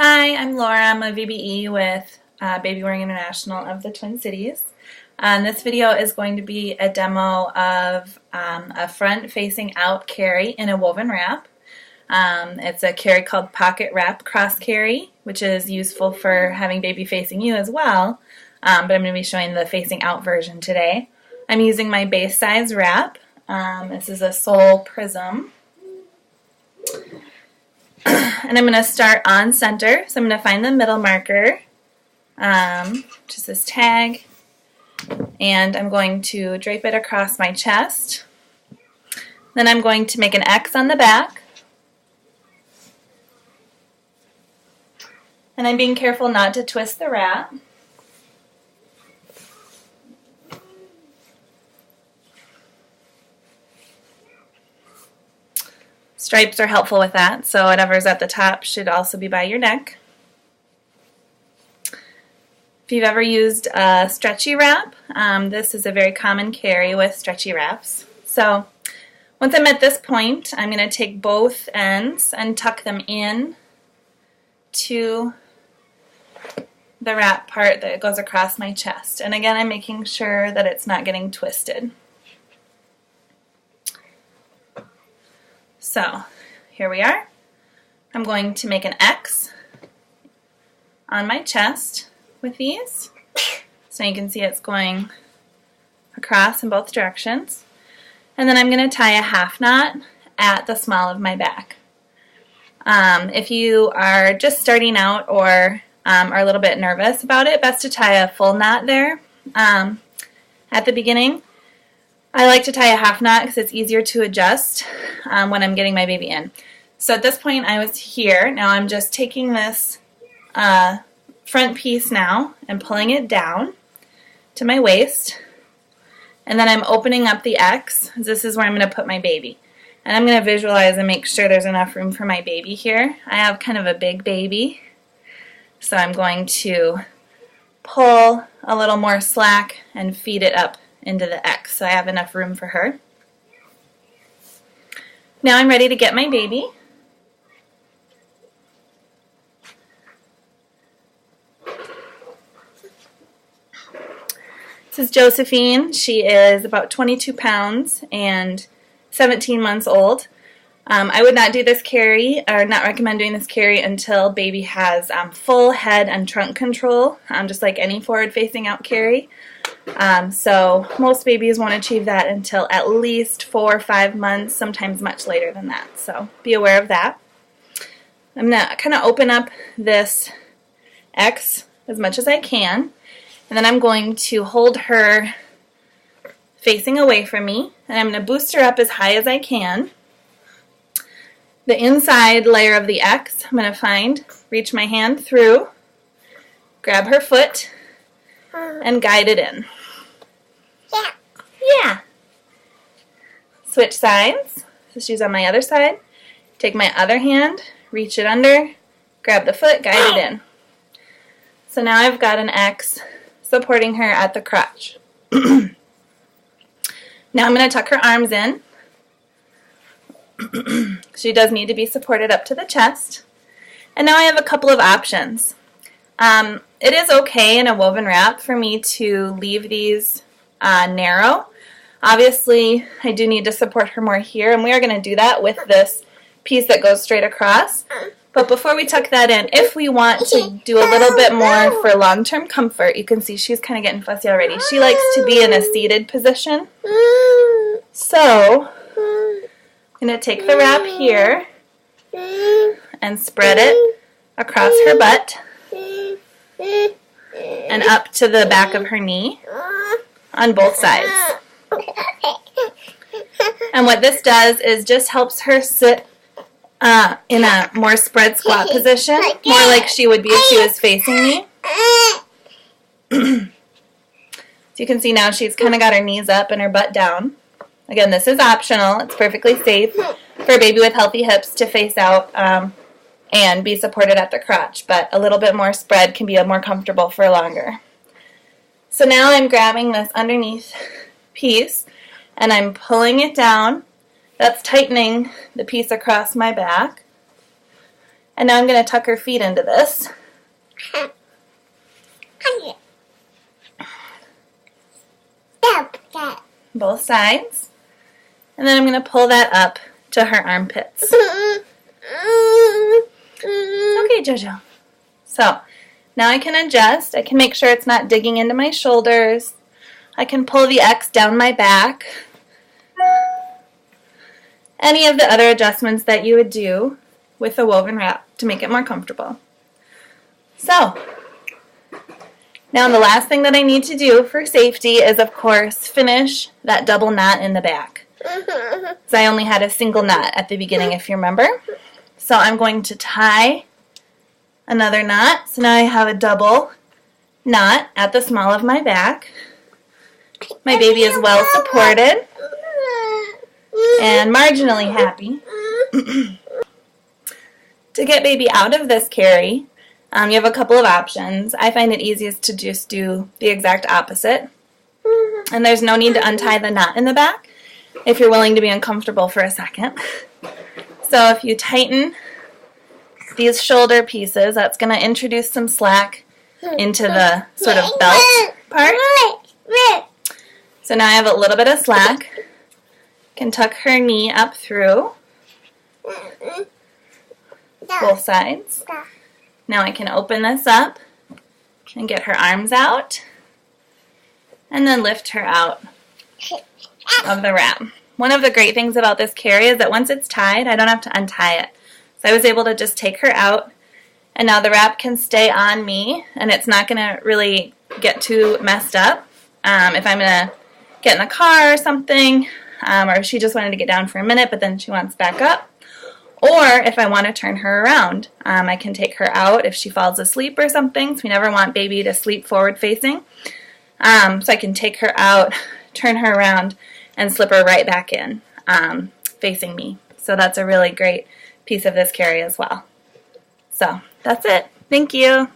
Hi, I'm Laura. I'm a VBE with Babywearing International of the Twin Cities. This video is going to be a demo of a front-facing out carry in a woven wrap. It's a carry called Pocket Wrap Cross Carry, which is useful for having baby facing you as well, but I'm going to be showing the facing out version today. I'm using my base size wrap. This is a Sole Prism. And I'm going to start on center, so I'm going to find the middle marker, which is this tag, and I'm going to drape it across my chest. Then I'm going to make an X on the back, and I'm being careful not to twist the wrap. Stripes are helpful with that, so whatever's at the top should also be by your neck. If you've ever used a stretchy wrap, this is a very common carry with stretchy wraps. So once I'm at this point, I'm going to take both ends and tuck them in to the wrap part that goes across my chest. And again, I'm making sure that it's not getting twisted. So here we are. I'm going to make an X on my chest with these. So you can see it's going across in both directions. And then I'm going to tie a half knot at the small of my back. If you are just starting out or are a little bit nervous about it, best to tie a full knot there at the beginning. I like to tie a half knot because it's easier to adjust when I'm getting my baby in. So at this point I was here. Now I'm just taking this front piece now and pulling it down to my waist. And then I'm opening up the X. This is where I'm going to put my baby. And I'm going to visualize and make sure there's enough room for my baby here. I have kind of a big baby. So I'm going to pull a little more slack and feed it up into the X, so I have enough room for her. Now I'm ready to get my baby. This is Josephine. She is about 22 pounds and 17 months old. I would not do this carry, or not recommend doing this carry until baby has full head and trunk control, just like any forward-facing out carry. So most babies won't achieve that until at least 4 or 5 months, sometimes much later than that. So be aware of that. I'm going to kind of open up this X as much as I can, and then I'm going to hold her facing away from me, and I'm going to boost her up as high as I can. The inside layer of the X I'm going to reach my hand through, grab her foot, and guide it in. Yeah. Switch sides. So she's on my other side. Take my other hand, reach it under, grab the foot, guide it in. So now I've got an X supporting her at the crotch. Now I'm going to tuck her arms in. She does need to be supported up to the chest. And now I have a couple of options. It is okay in a woven wrap for me to leave these narrow. Obviously, I do need to support her more here, and we are going to do that with this piece that goes straight across. But before we tuck that in, if we want to do a little bit more for long-term comfort, you can see she's kind of getting fussy already. She likes to be in a seated position. So I'm going to take the wrap here and spread it across her butt and up to the back of her knee on both sides. And what this does is just helps her sit in a more spread squat position, more like she would be if she was facing me. So you can see now she's kind of got her knees up and her butt down. Again, this is optional. It's perfectly safe for a baby with healthy hips to face out and be supported at the crotch, but a little bit more spread can be more comfortable for longer. So now I'm grabbing this underneath piece and I'm pulling it down. That's tightening the piece across my back. And now I'm going to tuck her feet into this. Both sides. And then I'm going to pull that up to her armpits. Okay, Jojo. So, now I can adjust. I can make sure it's not digging into my shoulders. I can pull the X down my back. Any of the other adjustments that you would do with a woven wrap to make it more comfortable. So, now the last thing that I need to do for safety is, of course, finish that double knot in the back. So I only had a single knot at the beginning, if you remember. So I'm going to tie another knot. So now I have a double knot at the small of my back. My baby is well supported and marginally happy. To get baby out of this carry, you have a couple of options. I find it easiest to just do the exact opposite. And there's no need to untie the knot in the back if you're willing to be uncomfortable for a second. So if you tighten these shoulder pieces, that's going to introduce some slack into the sort of belt part. So now I have a little bit of slack. Can tuck her knee up through both sides. Now I can open this up and get her arms out and then lift her out of the wrap. One of the great things about this carry is that once it's tied, I don't have to untie it. So I was able to just take her out, and now the wrap can stay on me, and it's not going to really get too messed up. If I'm going to get in the car or something, or if she just wanted to get down for a minute, but then she wants back up, or if I want to turn her around, I can take her out if she falls asleep or something. So we never want baby to sleep forward facing. So I can take her out, turn her around, and slip her right back in, facing me. So that's a really great piece of this carry as well. So that's it. Thank you.